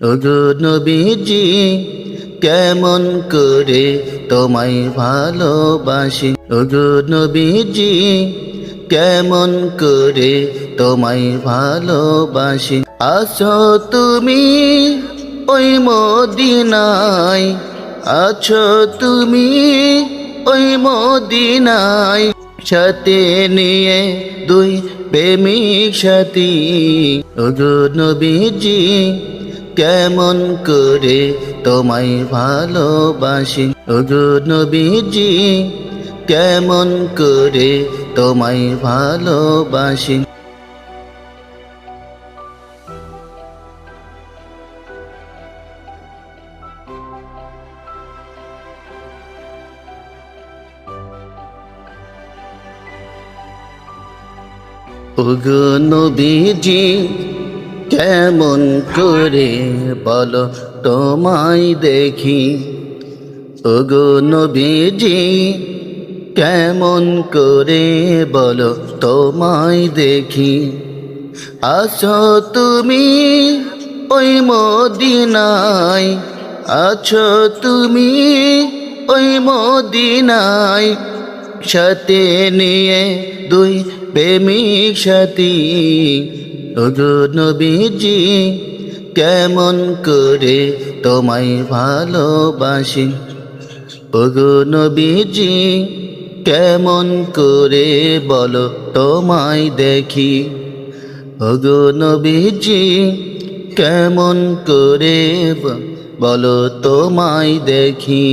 ওগো নবীজি কেমন করে তোমায় ভালোবাসি, ওগো নবীজি কেমন করে তোমায় ভালোবাসি। আছো তুমি ওই মদিনায়, আছো তুমি ওই মদিনায়, সাথে নিয়ে দুই প্রেমিক সাথী। ওগো নবীজি কেমন করে তোমায় ভালোবাসি, ওগো নবীজি কেমন করে তোমায় ভালোবাসি। ওগো নবীজি কেমন করে বলো তোমায় দেখি, ওগো নবীজি কেমন করে বলো তোমায় দেখি। আছো তুমি ওই মদিনায়, আছো তুমি ওই মদিনায়, সাথে নিয়ে দুই প্রেমিক সাথী। ওগো নবীজি কেমন করে তোমায় ভালোবাসি, ওগো নবীজি কেমন করে বলো তোমায় দেখি। ওগো নবীজি কেমন করে বলো তোমায় দেখি।